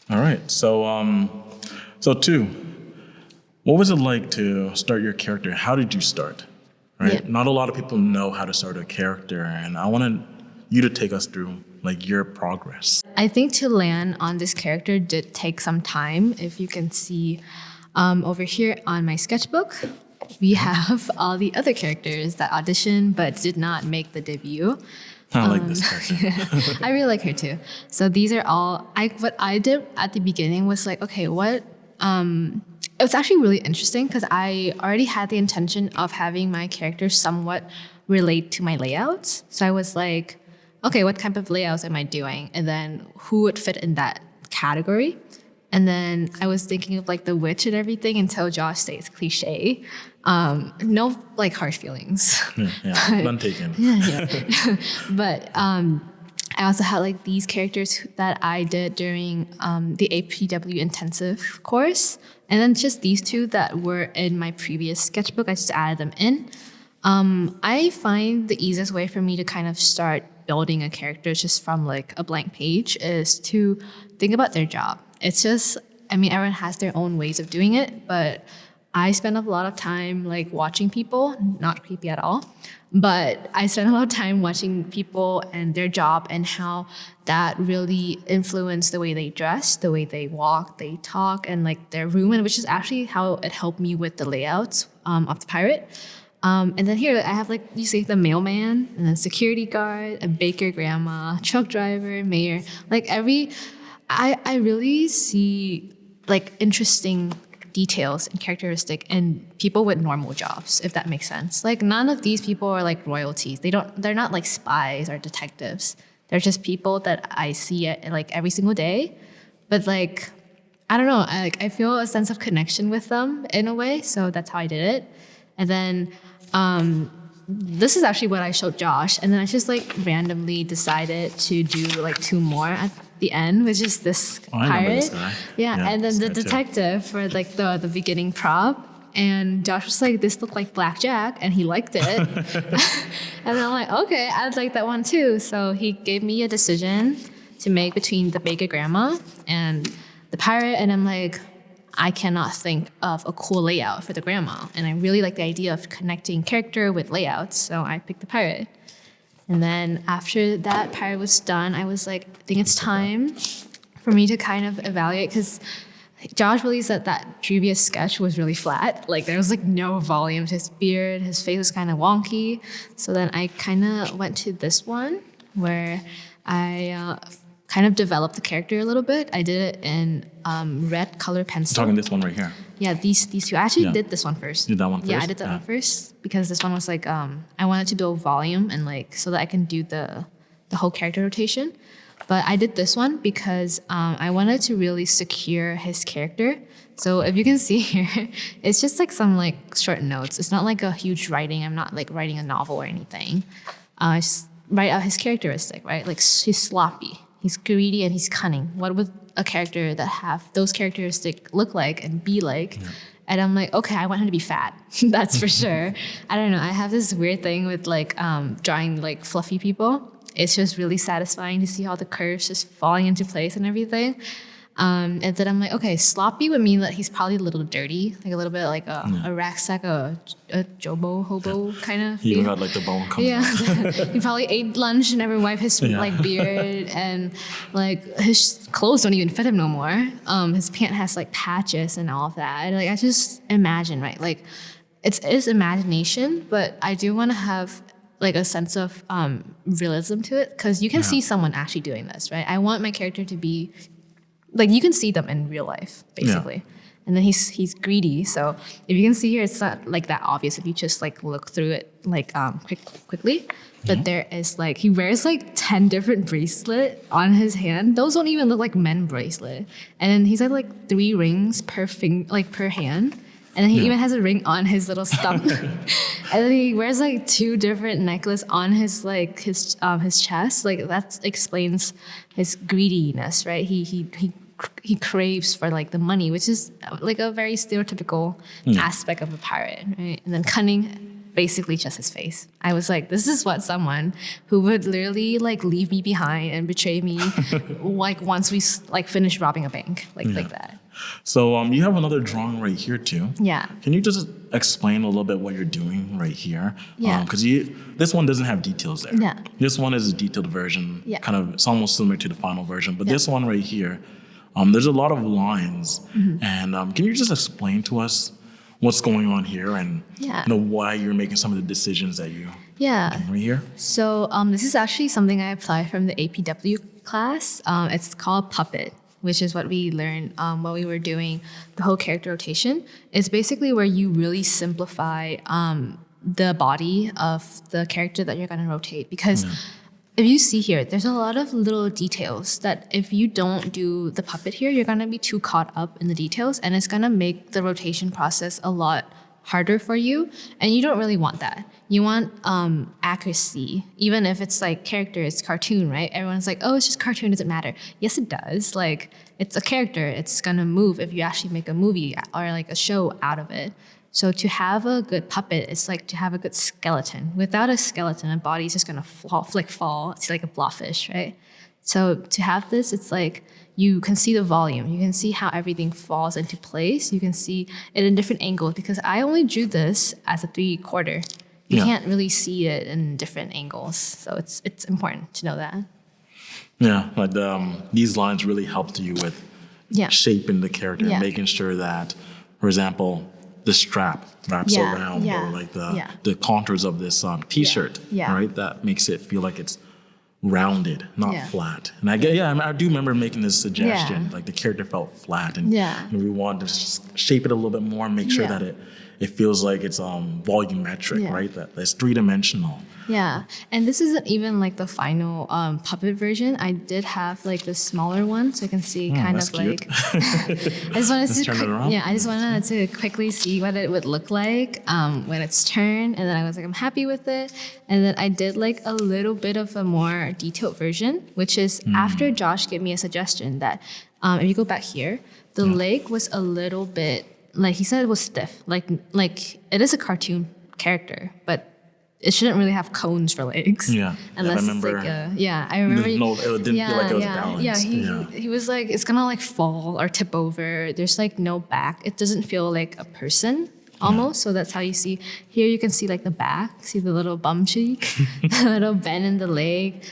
All right. So Thu, what was it like to start your character? How did you start? Right. Yeah. Not a lot of people know how to start a character, and I wanted you to take us through like your progress. I think to land on this character did take some time. If you can see over here on my sketchbook, we have all the other characters that auditioned but did not make the debut. I like this character. I really like her too. So these are all, what I did at the beginning was like, okay, it was actually really interesting because I already had the intention of having my character somewhat relate to my layouts. So I was like, okay, what type of layouts am I doing? And then who would fit in that category? And then I was thinking of like the witch and everything until Josh says cliche. No like harsh feelings. Yeah. None taken. Yeah. But I also had like these characters that I did during the APW intensive course. And then just these two that were in my previous sketchbook, I just added them in. I find the easiest way for me to kind of start building a character just from like a blank page is to think about their job. It's just, I mean, everyone has their own ways of doing it, but I spend a lot of time like watching people, not creepy at all, but I spend a lot of time watching people and their job and how that really influenced the way they dress, the way they walk, they talk, and like their room, and which is actually how it helped me with the layouts of the pirate. And then here I have like, you see the mailman and then security guard, a baker grandma, truck driver, mayor, like I really see like interesting details and characteristic in people with normal jobs, if that makes sense. Like none of these people are like royalties. They're not like spies or detectives. They're just people that I see like every single day. But like, I don't know, I feel a sense of connection with them in a way. So that's how I did it. And then this is actually what I showed Josh. And then I just like randomly decided to do like two more at the end, which is this pirate. I remember this guy. Yeah, and then the detective for like the beginning prop. And Josh was like, this looked like blackjack, and he liked it. And I'm like, okay, I'd like that one too. So he gave me a decision to make between the baker grandma and the pirate, and I'm like, I cannot think of a cool layout for the grandma. And I really like the idea of connecting character with layouts, so I picked the pirate. And then after that pirate was done, I was like, I think it's time for me to kind of evaluate, because Josh really said that previous sketch was really flat. Like there was like no volume to his beard, his face was kind of wonky. So then I kind of went to this one where I kind of developed the character a little bit. I did it in red color pencil. Talking this one right here. Yeah, these two. I actually did this one first. You did that one first? Yeah, I did that one first because this one was like, I wanted to build volume and like so that I can do the whole character rotation. But I did this one because I wanted to really secure his character. So if you can see here, it's just like some like short notes. It's not like a huge writing. I'm not like writing a novel or anything. I just write out his characteristic, right? Like he's sloppy, he's greedy, and he's cunning. What would a character that have those characteristics look like and be like? Yeah. And I'm like, okay, I want him to be fat. That's for sure. I don't know. I have this weird thing with like drawing like fluffy people. It's just really satisfying to see all the curves just falling into place and everything. And then I'm like, okay, sloppy would mean that he's probably a little dirty, like a little bit like a rack sack, a jobo, hobo kind of. He even got like the bone coming out. He probably ate lunch and never wiped his like beard, and like his clothes don't even fit him no more. His pant has like patches and all of that. Like I just imagine, right? Like it's imagination, but I do want to have like a sense of realism to it, because you can see someone actually doing this, right? I want my character to be like, you can see them in real life, basically. Yeah. And then he's greedy, so if you can see here, it's not like that obvious if you just like look through it like quickly. But there is like, he wears like 10 different bracelets on his hand. Those don't even look like men bracelet. And then he's like 3 rings per hand. And then he even has a ring on his little stump. And then he wears like 2 different necklaces on his like his chest. Like that explains his greediness, right? He craves for like the money, which is like a very stereotypical aspect of a pirate, right? And then cunning, basically just his face. I was like, this is what someone who would literally like leave me behind and betray me like once we like finish robbing a bank, like that. So you have another drawing right here too. Yeah. Can you just explain a little bit what you're doing right here? Yeah. Because this one doesn't have details there. Yeah. This one is a detailed version. Yeah. Kind of, it's almost similar to the final version. But this one right here, there's a lot of lines. And can you just explain to us what's going on here and why you're making some of the decisions that you do right here? So this is actually something I applied from the APW class. It's called Puppet, which is what we learned while we were doing the whole character rotation. It's basically where you really simplify the body of the character that you're going to rotate. Because if you see here, there's a lot of little details that if you don't do the puppet here, you're going to be too caught up in the details, and it's going to make the rotation process a lot harder for you, and you don't really want that. You want accuracy, even if it's like character, it's cartoon, right? Everyone's like, oh, it's just cartoon, doesn't matter. Yes, it does. Like, it's a character, it's gonna move if you actually make a movie or like a show out of it. So to have a good puppet, it's like to have a good skeleton. Without a skeleton, a body's just gonna fall. It's like a blobfish, right? So to have this, it's like you can see the volume. You can see how everything falls into place. You can see it in different angles because I only drew this as a 3/4. You can't really see it in different angles. So it's important to know that. Yeah, like these lines really helped you with shaping the character, making sure that, for example, the strap wraps around or like the contours of this t-shirt, right? That makes it feel like it's rounded, not flat. And I do remember making this suggestion, like the character felt flat and we wanted to just shape it a little bit more and make sure that it feels like it's volumetric, right? That it's 3-dimensional. Yeah, and this isn't even like the final puppet version. I did have like the smaller one, so you can see kind of cute. like. I just wanted to turn it around. I just wanted to quickly see what it would look like when it's turned, and then I was like, I'm happy with it. And then I did like a little bit of a more detailed version, which is after Josh gave me a suggestion that if you go back here, the leg was a little bit like he said it was stiff, like it is a cartoon character, but it shouldn't really have cones for legs. Yeah, unless I remember. It's like I remember. No, it didn't feel like it was balanced. He was like, it's gonna like fall or tip over. There's like no back. It doesn't feel like a person almost. So that's how you see here. You can see like the back. See the little bum cheek, the little bend in the leg.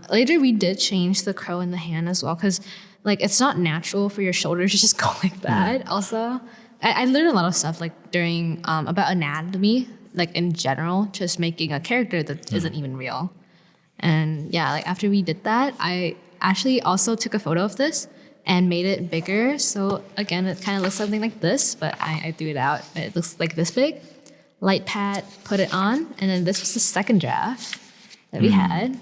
Later we did change the curl in the hand as well because like it's not natural for your shoulders to just go like that. Also, I learned a lot of stuff like during about anatomy. Like in general, just making a character that isn't even real. And like after we did that, I actually also took a photo of this and made it bigger. So again, it kind of looks something like this, but I threw it out. It looks like this big. Light pad, put it on, and then this was the second draft that we had.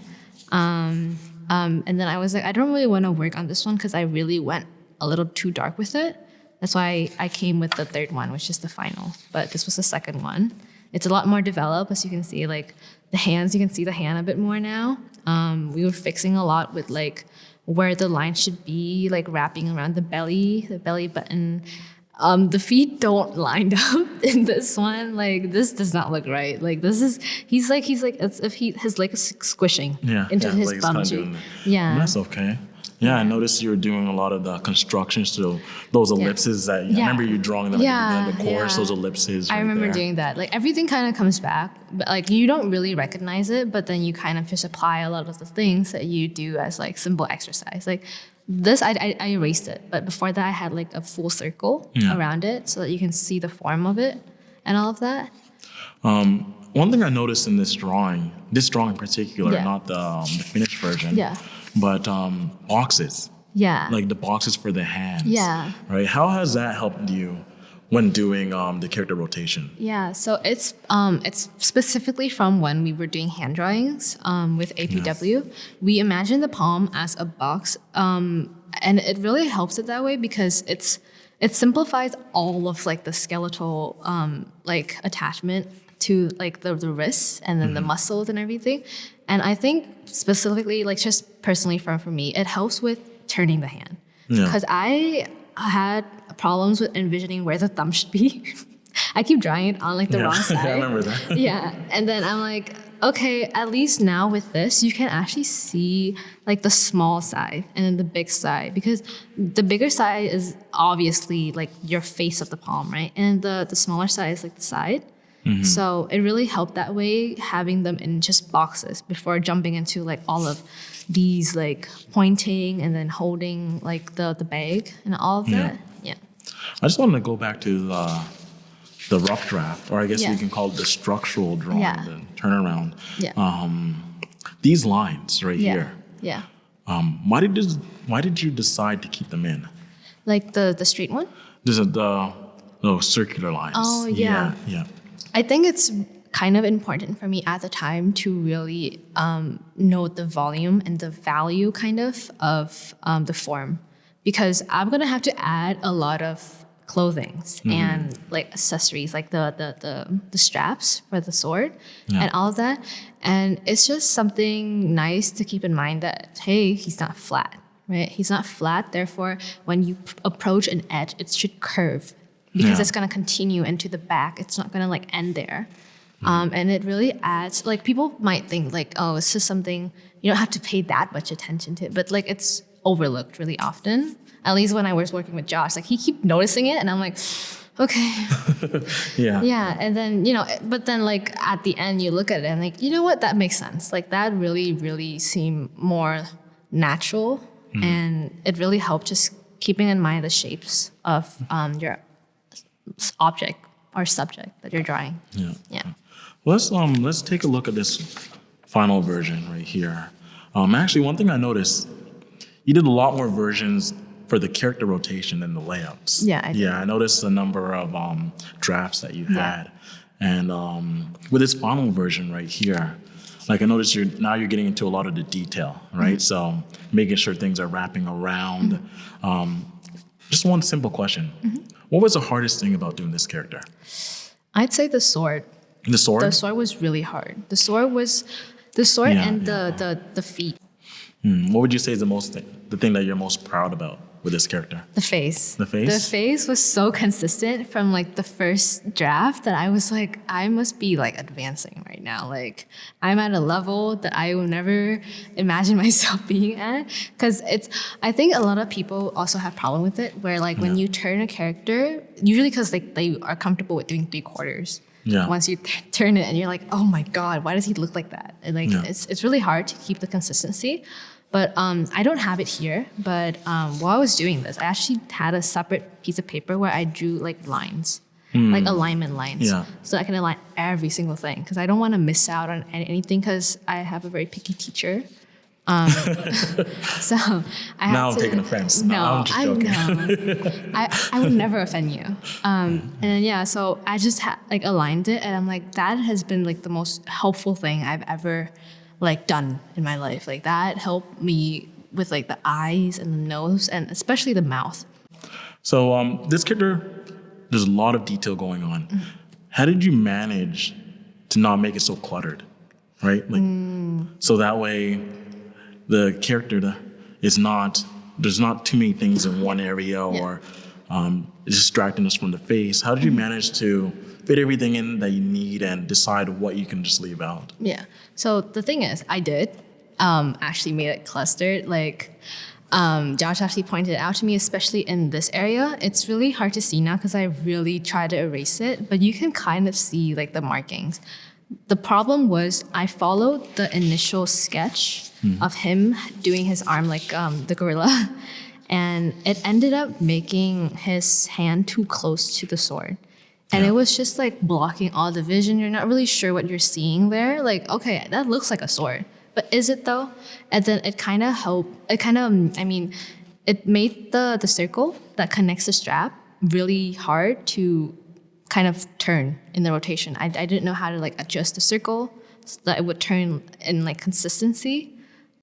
And then I was like, I don't really want to work on this one because I really went a little too dark with it. That's why I came with the third one, which is the final. But this was the second one. It's a lot more developed, as you can see, like the hands, you can see the hand a bit more now. We were fixing a lot with like where the line should be, like wrapping around the belly button. The feet don't line up in this one. Like this does not look right. Like this is, he's like as if his leg is squishing into his like bum cheek. Yeah. That's okay. Yeah, I noticed you were doing a lot of the constructions to those ellipses that I remember you drawing them at the end of the course, those ellipses. I remember doing that. Like everything kind of comes back, but like you don't really recognize it, but then you kind of just apply a lot of the things that you do as like simple exercise. Like this, I erased it, but before that I had like a full circle around it so that you can see the form of it and all of that. One thing I noticed in this drawing in particular, not the finished version, but boxes. Yeah. Like the boxes for the hands. Yeah. Right? How has that helped you when doing the character rotation? Yeah, so it's specifically from when we were doing hand drawings with APW. We imagine the palm as a box, and it really helps it that way because it simplifies all of like the skeletal like attachment to like the wrists and then the muscles and everything. And I think specifically, like just personally for me, it helps with turning the hand. Because I had problems with envisioning where the thumb should be. I keep drawing it on like the wrong side. I remember that. Yeah. And then I'm like, okay, at least now with this, you can actually see like the small side and then the big side, because the bigger side is obviously like your face of the palm, right? And the smaller side is like the side. Mm-hmm. So it really helped that way, having them in just boxes before jumping into like all of these like pointing and then holding like the bag and all of that. Yeah. I just wanted to go back to the rough draft, or I guess you can call it the structural drawing, the turnaround. Yeah. These lines right here. Yeah. Why did you decide to keep them in? Like the straight one? There's those circular lines. Oh yeah. Yeah. I think it's kind of important for me at the time to really note the volume and the value kind of the form, because I'm gonna have to add a lot of clothings and like accessories, like the straps for the sword and all of that. And it's just something nice to keep in mind that, hey, he's not flat, right? He's not flat. Therefore, when you approach an edge, it should curve, because it's going to continue into the back. It's not going to like end there. And it really adds, like, people might think like, oh, it's just something, you don't have to pay that much attention to it, but like it's overlooked really often. At least when I was working with Josh, like he keep noticing it and I'm like, okay. Yeah. And then, but then like at the end you look at it and like, you know what, that makes sense. Like that really, really seemed more natural, and it really helped just keeping in mind the shapes of your object or subject that you're drawing. Yeah. Let's take a look at this final version right here. Actually, one thing I noticed, you did a lot more versions for the character rotation than the layouts. Yeah, I did. Yeah, I noticed the number of drafts that you had. And with this final version right here, like I noticed you're getting into a lot of the detail, right? So making sure things are wrapping around. Just one simple question. What was the hardest thing about doing this character? I'd say the sword. The sword? The sword was really hard. The sword and the feet. What would you say is the thing that you're most proud about with this character? The face. The face? The face was so consistent from like the first draft that I was like, I must be like advancing right now. Like I'm at a level that I will never imagine myself being at. Because I think a lot of people also have problem with it, where like when you turn a character, usually because they are comfortable with doing 3/4. Yeah. Once you turn it and you're like, oh my God, why does he look like that? And like it's really hard to keep the consistency. But I don't have it here. But while I was doing this, I actually had a separate piece of paper where I drew like lines, like alignment lines. Yeah. So I can align every single thing, because I don't want to miss out on anything, because I have a very picky teacher. So I now I'm taking offense. No, I'm just joking. I would never offend you. And then, so I just like aligned it, and I'm like, that has been like the most helpful thing I've ever like done in my life. Like that helped me with like the eyes and the nose, and especially the mouth. So this character, there's a lot of detail going on. How did you manage to not make it so cluttered, right? Like so that way the character there's not too many things in one area or distracting us from the face. How did you manage to fit everything in that you need and decide what you can just leave out? Yeah. So the thing is, I did actually made it clustered. Like Josh actually pointed it out to me, especially in this area. It's really hard to see now because I really tried to erase it, but you can kind of see like the markings. The problem was I followed the initial sketch of him doing his arm like the gorilla, and it ended up making his hand too close to the sword. And it was just like blocking all the vision. You're not really sure what you're seeing there. Like, okay, that looks like a sword, but is it though? And then it kind of helped. It made the circle that connects the strap really hard to kind of turn in the rotation. I didn't know how to like adjust the circle so that it would turn in like consistency.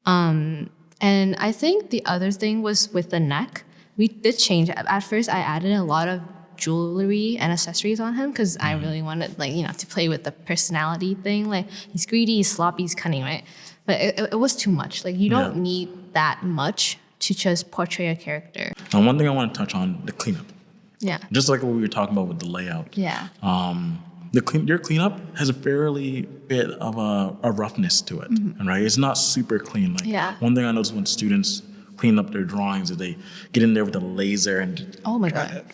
And I think the other thing was with the neck. We did change it. At first, I added a lot of jewelry and accessories on him because I really wanted to play with the personality thing. Like he's greedy, he's sloppy, he's cunning, right? But it was too much. Like you don't need that much to just portray a character. And one thing I want to touch on, the cleanup. Yeah. Just like what we were talking about with the layout. Yeah. Your cleanup has a fairly bit of a roughness to it, right? It's not super clean. One thing I notice when students clean up their drawings is they get in there with a laser and oh my god,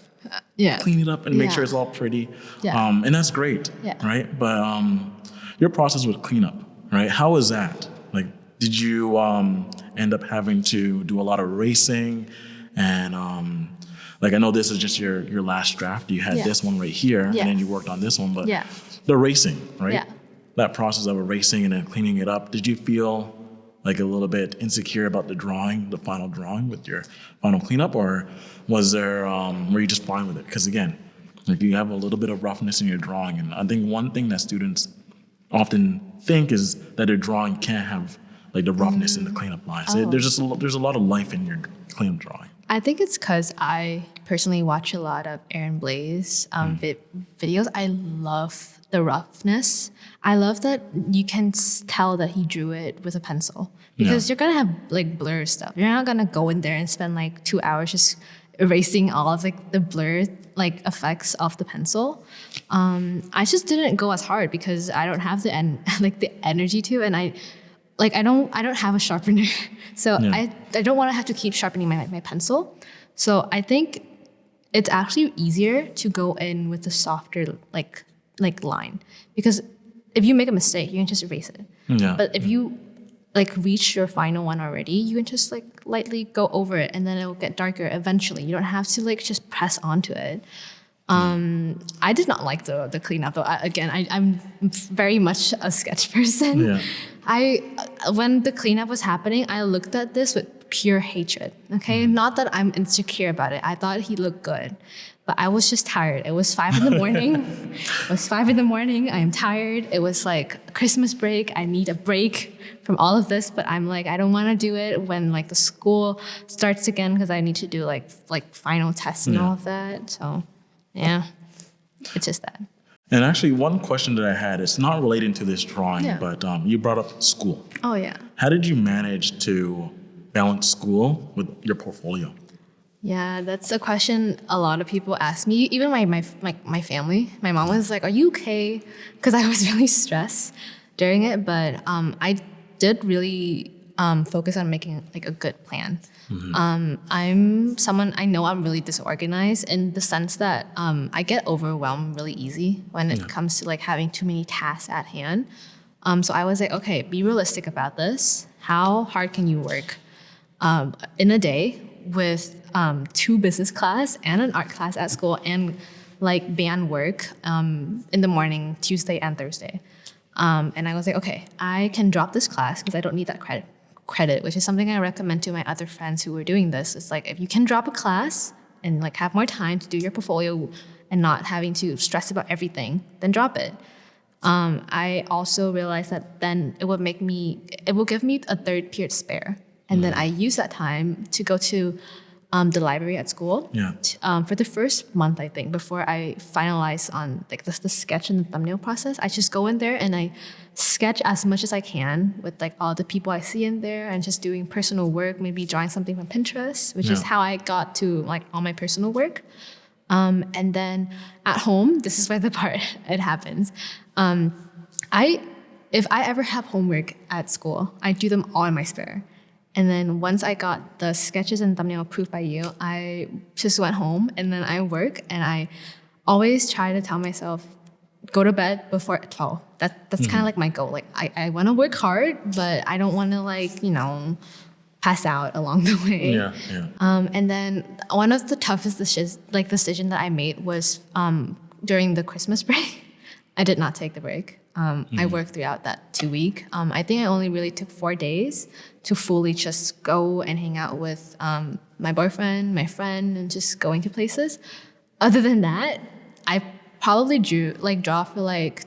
clean it up and make sure it's all pretty. And that's great, right? But your process with cleanup, right? How was that? Like, did you end up having to do a lot of erasing? And I know this is just your last draft. You had this one right here, and then you worked on this one. But the erasing, right? Yeah. That process of erasing and then cleaning it up. Did you feel like a little bit insecure about the final drawing with your final cleanup, or was there were you just fine with it? Because again, like, you have a little bit of roughness in your drawing, and I think one thing that students often think is that their drawing can't have like the roughness in the cleanup lines. There's a lot of life in your cleanup drawing. I think it's because I personally watch a lot of Aaron Blaise videos. I love the roughness. I love that you can tell that he drew it with a pencil, because you're gonna have like blur stuff. You're not gonna go in there and spend like 2 hours just erasing all of like the blur like effects of the pencil. I just didn't go as hard because I don't have the energy to, and I don't have a sharpener, so I don't want to have to keep sharpening my pencil. So I think it's actually easier to go in with a softer like line, because if you make a mistake, you can just erase it. But if you like reach your final one already, you can just like lightly go over it, and then it will get darker eventually. You don't have to like just press onto it. I did not like the cleanup though. I'm very much a sketch person. When the cleanup was happening, I looked at this with pure hatred. Okay, not that I'm insecure about it. I thought he looked good, but I was just tired. It was 5 a.m. I am tired. It was like Christmas break. I need a break from all of this, but I'm like, I don't want to do it when like the school starts again, because I need to do like final tests and all of that. So. Yeah, it's just that. And actually, one question that I had, it's not relating to this drawing, but you brought up school. Oh, yeah. How did you manage to balance school with your portfolio? Yeah, that's a question a lot of people ask me. Even my family. My mom was like, "Are you okay?" Because I was really stressed during it. But I did really focus on making like a good plan. I'm someone, I know I'm really disorganized in the sense that I get overwhelmed really easy when it comes to like having too many tasks at hand. So I was like, okay, be realistic about this. How hard can you work in a day with 2 business class and an art class at school and like band work in the morning, Tuesday and Thursday? And I was like, okay, I can drop this class because I don't need that credit, which is something I recommend to my other friends who were doing this. It's like, if you can drop a class and like have more time to do your portfolio and not having to stress about everything, then drop it. I also realized that then it will give me a 3rd period spare. And then I use that time to go to the library at school for the first month, I think, before I finalize on like the sketch and the thumbnail process. I just go in there and I sketch as much as I can with like all the people I see in there, and just doing personal work, maybe drawing something from Pinterest, which is how I got to like all my personal work. And then at home, this is where the part it happens. If I ever have homework at school, I do them all in my spare. And then once I got the sketches and thumbnail approved by you, I just went home and then I work, and I always try to tell myself, go to bed before 12. That's kind of like my goal. Like I want to work hard, but I don't want to like, pass out along the way. And then one of the toughest decision that I made was during the Christmas break. I did not take the break. I worked throughout that 2 week. I think I only really took 4 days to fully just go and hang out with my boyfriend, my friend, and just going to places. Other than that, I probably draw for like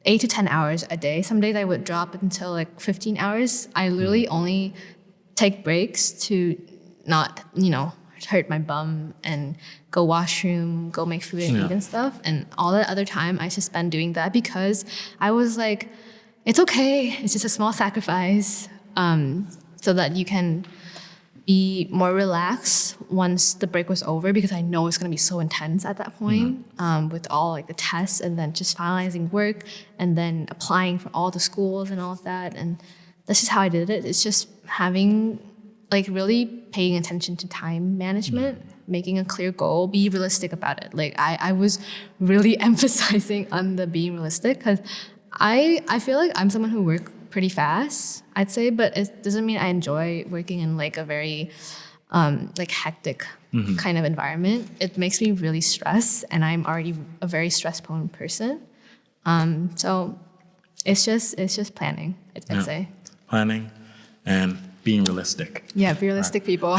8 to 10 hours a day. Some days I would drop until like 15 hours. I literally only take breaks to not, hurt my bum and go washroom, go make food and eat and stuff. And all that other time I just spend doing that, because I was like, it's okay. It's just a small sacrifice so that you can be more relaxed once the break was over, because I know it's going to be so intense at that point, with all like the tests and then just finalizing work and then applying for all the schools and all of that. And that's just how I did it. It's just having like really paying attention to time management, making a clear goal, be realistic about it. Like I was really emphasizing on the being realistic, because I feel like I'm someone who works pretty fast, I'd say, but it doesn't mean I enjoy working in like a very like hectic kind of environment. It makes me really stressed, and I'm already a very stress-prone person. So it's just planning, I'd say. Planning and being realistic. Yeah, be realistic, people.